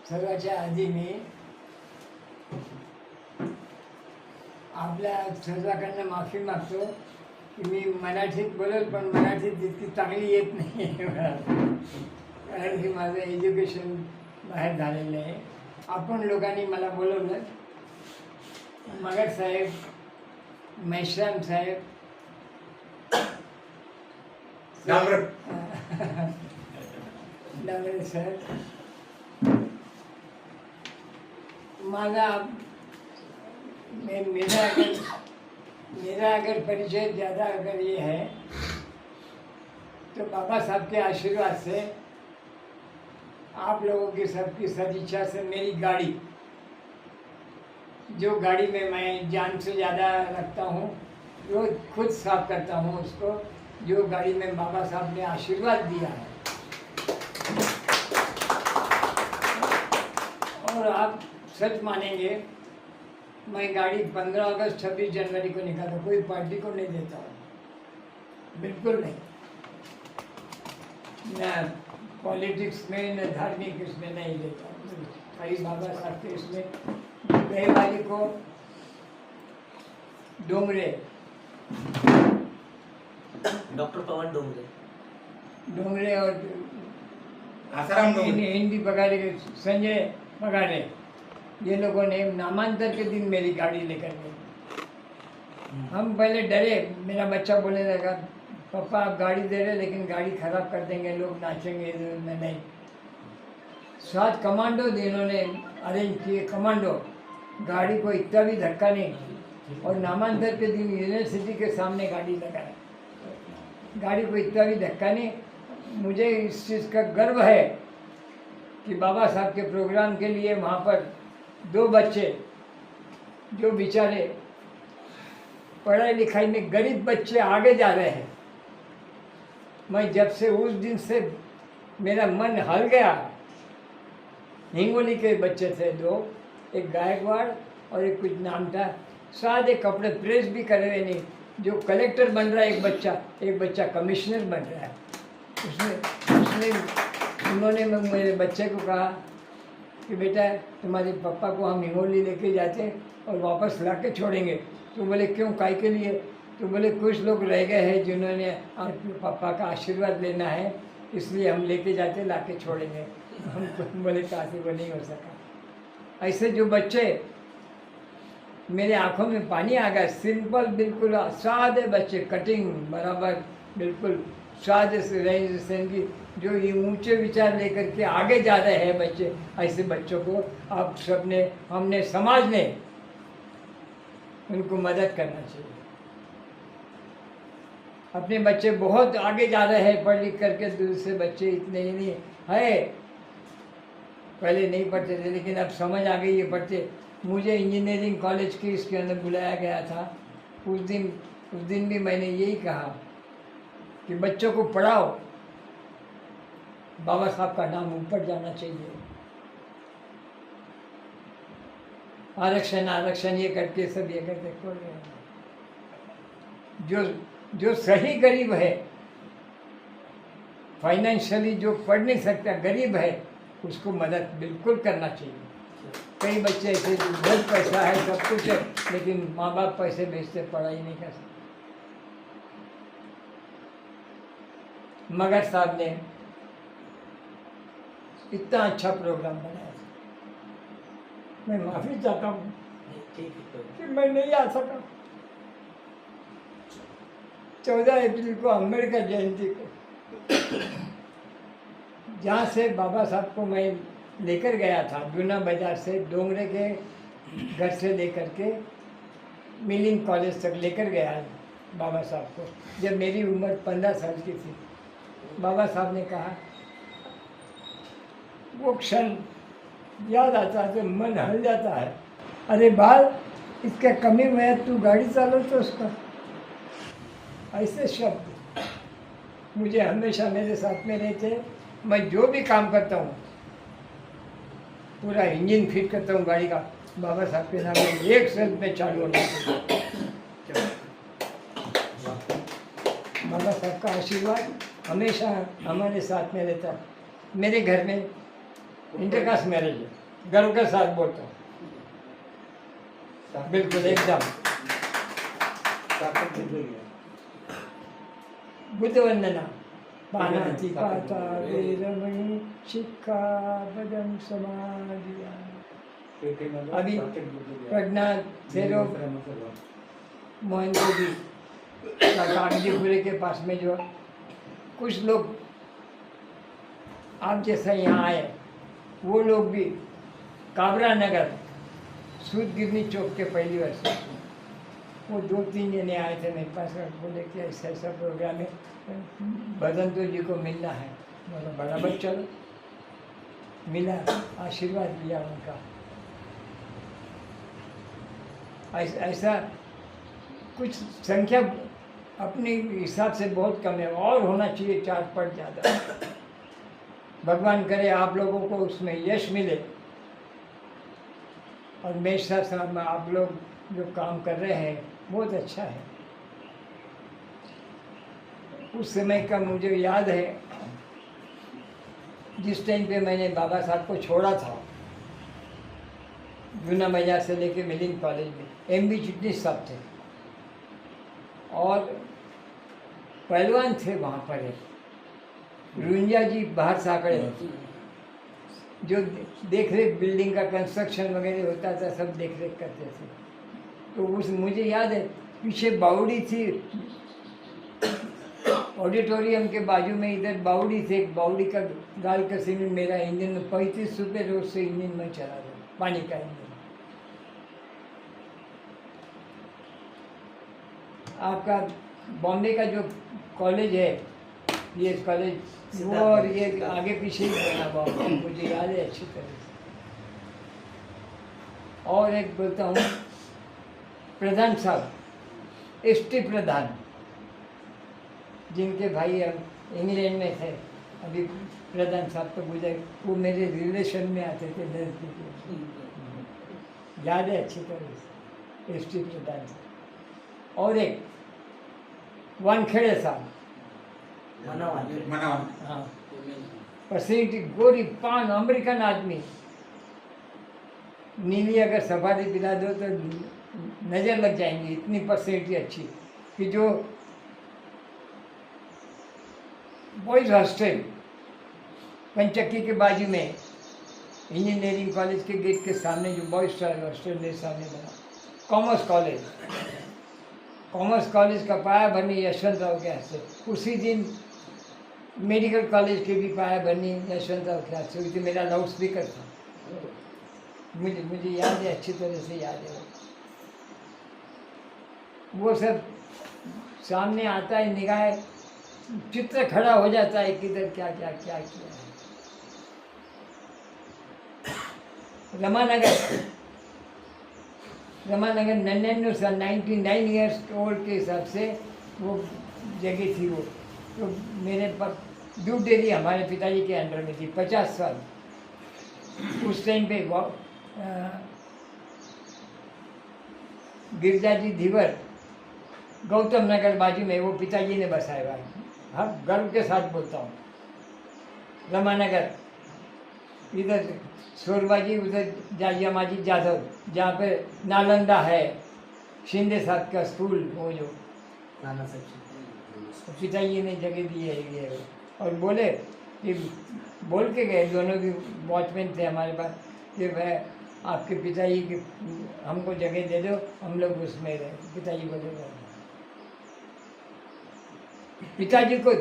सर्वाच्या आधी मी आपल्या सर्वांकडनं माफी मागतो की मी मराठीत बोलेल, पण मराठीत तितकी चांगली येत नाही आहे मला, कारण की माझं एज्युकेशन बाहेर झालेलं आहे. आपण लोकांनी मला बोलवलं, मगर साहेब, मेश्राम साहेब, डांगरे सर, मेरा अगर परिचय ज़्यादा अगर ये है तो बाबा साहब के आशीर्वाद से, आप लोगों की सबकी सदिच्छा से मेरी गाड़ी, जो गाड़ी में मैं जान से ज़्यादा रखता हूँ, रोज खुद साफ करता हूँ उसको, जो गाड़ी में बाबा साहब ने आशीर्वाद दिया है. और आप सच मानेंगे, मैं गाड़ी 15 अगस्त 26 जनवरी को निकालता, कोई पार्टी को नहीं देता हूँ, बिल्कुल नहीं. न पॉलिटिक्स में न धार्मिक इसमें नहीं देता हूँ. भाई बाबा साहब के इसमें गए वाली को डोंगरे, डॉक्टर पवन डोंगरे और आसाराम डोंगरे, हिंदी पगारे संजय पगारे, ये लोगों ने नामांतर के दिन मेरी गाड़ी लेकर गए. हम पहले डरे, मेरा बच्चा बोलने लगा, पापा आप गाड़ी दे रहे लेकिन गाड़ी खराब कर देंगे, लोग नाचेंगे इधर में. नहीं, 7 कमांडो इन्होंने अरेंज किए, कमांडो, गाड़ी को इतना भी धक्का नहीं, और नामांतर के दिन यूनिवर्सिटी के सामने गाड़ी लगाया. गाड़ी को इतना भी धक्का नहीं. मुझे इस चीज़ का गर्व है कि बाबा साहब के प्रोग्राम के लिए वहाँ पर 2 बच्चे जो बेचारे पढ़ाई लिखाई में गरीब बच्चे आगे जा रहे हैं, मैं जब से उस दिन से मेरा मन हल गया. हिंगोली के बच्चे थे 2, एक गायकवाड़ और एक कुछ नाम था, सादे कपड़े, प्रेस भी करे हुए नहीं, जो कलेक्टर बन रहा है एक बच्चा कमिश्नर बन रहा है. उसने उन्होंने मेरे बच्चे को कहा कि बेटा तुम्हारे पापा को हम हिंगोली लेके जाते और वापस ला के छोड़ेंगे. तो बोले क्यों, काय के लिए? तो बोले कुछ लोग रह गए हैं जिन्होंने आपके पापा का आशीर्वाद लेना है, इसलिए हम लेके जाते, ला के छोड़ेंगे. हम बोले कहा से वो नहीं हो सका. ऐसे जो बच्चे, मेरे आंखों में पानी आ गया. सिंपल, बिल्कुल सादे बच्चे, कटिंग बराबर, बिल्कुल सादे से रही की, जो ये ऊंचे विचार लेकर के आगे जा रहे हैं बच्चे, ऐसे बच्चों को आप सबने, हमने, समाज ने उनको मदद करना चाहिए. अपने बच्चे बहुत आगे जा रहे हैं पढ़ लिख करके, दूसरे बच्चे इतने ही नहीं है, पहले नहीं पढ़ते थे लेकिन अब समझ आ गई ये पढ़ते. मुझे इंजीनियरिंग कॉलेज की इसके अंदर बुलाया गया था. उस दिन भी मैंने यही कहा कि बच्चों को पढ़ाओ, बाबा साहब का नाम ऊपर जाना चाहिए. आरक्षण ये करके सब ये करके खोल रहे हैं. जो सही गरीब है, फाइनेंशियली जो पढ़ नहीं सकता, गरीब है, उसको मदद बिल्कुल करना चाहिए. कई बच्चे ऐसे बहुत पैसा है, सब कुछ है, लेकिन माँ बाप पैसे भेजते, पढ़ाई नहीं कर सकते. मगर साहब ने इतना अच्छा प्रोग्राम बनाया. मैं माफ़ी चाहता हूँ कि मैं नहीं आ सका. 14 अप्रैल को अम्बेडकर जयंती को, जहाँ से बाबा साहब को मैं लेकर गया था, जूना बाजार से, डोंगरे के घर से लेकर के मिलिंग कॉलेज तक लेकर गया बाबा साहब को, जब मेरी उम्र 15 साल की थी. बाबा साहब ने कहा, वो क्षण याद आता है तो मन हल जाता है. अरे बाल, इसका कमी में तू गाड़ी चालो तो उसका, ऐसे शब्द मुझे हमेशा मेरे साथ में रहते. मैं जो भी काम करता हूँ, पूरा इंजन फिट करता हूँ गाड़ी का, बाबा साहब के नाम में 1 सेकंड में चालू होना चाहिए. बाबा साहब का आशीर्वाद हमेशा हमारे साथ में रहता है. मेरे घर में इंटरकास्ट मैरिज है, गर्व के साथ बोलता हूँ, बिल्कुल एकदम। बुद्ध वंदना पानाति पाता वेरमणि शिक्षा पदम समाधिया। अभी प्रज्ञा थेरो मोहन जी कागजीपुरे के पास में जो कुछ लोग आप जैसा यहाँ आए, वो लोग भी काबरा नगर सूदगिरनी चौक के पहली वर्ष वो 2-3 जने आए थे मेरे पास और बोले कि ऐसा ऐसा प्रोग्राम है, बदंतो जी को मिलना है। बोला बराबर चलो, मिला, आशीर्वाद लिया उनका। ऐसा कुछ संख्या अपने हिसाब से बहुत कम है, और होना चाहिए 4 पट ज़्यादा। भगवान करे आप लोगों को उसमें यश मिले, और मेरे साथ आप लोग जो काम कर रहे हैं बहुत अच्छा है। उस समय का मुझे याद है, जिस टाइम पे मैंने बाबा साहब को छोड़ा था, जूना बाजार से लेके मिलिंग कॉलेज में MB चिटनीस साहब थे, और पहलवान थे वहाँ पर एक रुंजा जी बाहर साकड़े, जो देख रेख बिल्डिंग का कंस्ट्रक्शन वगैरह होता था, सब देख रेख करते थे। तो उस मुझे याद है पीछे बावड़ी थी, ऑडिटोरियम के बाजू में इधर बावड़ी थे, बावड़ी का गाल का सीमेंट मेरा इंजन में 35 रुपये रोज से इंजन में चला था, पानी का इंजन। आपका बॉम्बे का जो कॉलेज है, ये कॉलेज वो और ये आगे पीछे ही बना हुआ, मुझे याद है अच्छी तरह से। और एक बोलता हूँ, प्रधान साहब, ST प्रधान, जिनके भाई अब इंग्लैंड में थे, अभी प्रधान साहब तो गुजर, वो मेरे रिलेशन में आते थे लड़की के, याद है अच्छी तरह से, ST प्रधान साहब। और एक वानखेड़े साहब, हाँ, पर्सनैलिटी, गोरी पान, अमेरिकन आदमी, नीली अगर सफारी पिला दो तो नज़र लग जाएंगी, इतनी पर्सनैलिटी अच्छी। कि जो बॉयज़ हॉस्टल पंचक्की के बाजू में इंजीनियरिंग कॉलेज के गेट के सामने जो बॉयज़ हॉस्टल मेरे सामने बना, कॉमर्स कॉलेज का पाया भरनी यशवंत राव के हाथ से, उसी दिन मेडिकल कॉलेज के भी पाया भरनी यशवंत राव के हाथ से हुई थी। मेरा लाउड स्पीकर था, मुझे याद है, अच्छी तरह से याद है। वो सब सामने आता है, निगाह चित्र खड़ा हो जाता है, किधर क्या क्या क्या किया है। रमानगर 99 ईयर्स ओल्ड के हिसाब से वो जगह थी। वो तो मेरे पास दूध डेयरी हमारे पिताजी के अंडर में थी 50 साल। उस टाइम पे गिरजा जी धीवर गौतम नगर बाजू में वो पिताजी ने बसाया हुआ है। हाँ, गर्व के साथ बोलता हूँ। रमानगर इधर शोरबाजी, उधर जायमाजी जाधव, जहाँ पे नालंदा है, शिंदे साहब का स्कूल, वो जो पिताजी ने जगह दी है ये। और बोले कि बोल के गए, दोनों भी वॉचमैन थे हमारे पास, कि वह आपके पिताजी की हमको जगह दे दो, हम लोग उसमें रहे। पिताजी को दे दो। पिताजी को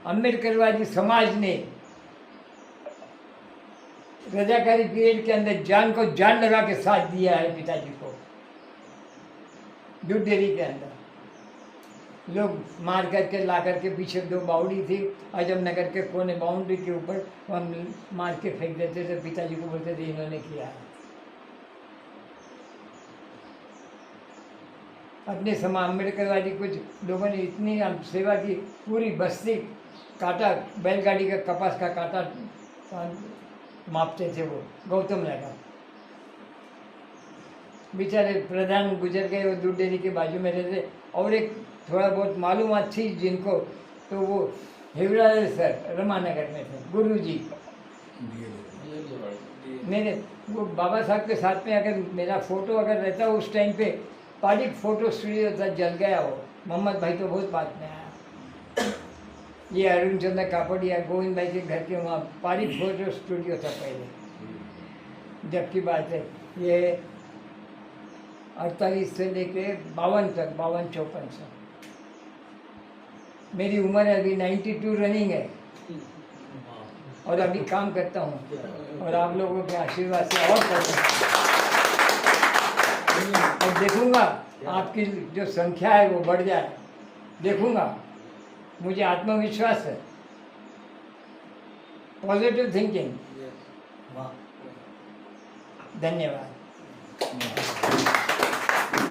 अम्बेडकरवादी समाज ने रजाकारी पीरियड के अंदर जान को जान लगा के साथ दिया है। पिताजी को दूध डेयरी के अंदर लोग मार करके ला करके, पीछे 2 बावड़ी थी आजमनगर के कोने बाउंड्री के ऊपर, हम मार के फेंक देते थे। पिताजी को बोलते थे इन्होंने किया है। अपने समाज अम्बेडकरवादी कुछ लोगों ने इतनी सेवा की, पूरी बस्ती काटा, बैलगाड़ी का कपास का काटा मापते थे वो गौतम नगर। बेचारे प्रधान गुजर गए, वो दूध डेयरी के बाजू में रहते। और एक थोड़ा बहुत मालूमात थी जिनको, तो वो हेवराज सर रमानगर में थे, गुरुजी मेरे वो बाबा साहब के साथ में अगर मेरा फोटो अगर रहता उस टाइम पे पारिक फोटो स्टूडियो था, जल गया वो। मोहम्मद भाई तो बहुत बाद में आया। ये अरुण चंद्र कापड़िया गोविंद भाई के घर के वहाँ पारिक फोटो स्टूडियो था पहले। जब की बात है ये 48 से लेके 52 तक, 52-54 से। मेरी उम्र है अभी 92 रनिंग है और अभी काम करता हूँ और आप लोगों के आशीर्वाद से और करता हूँ। और देखूंगा आपकी जो संख्या है वो बढ़ जाए, देखूंगा। मुझे आत्मविश्वास है, पॉजिटिव थिंकिंग। धन्यवाद।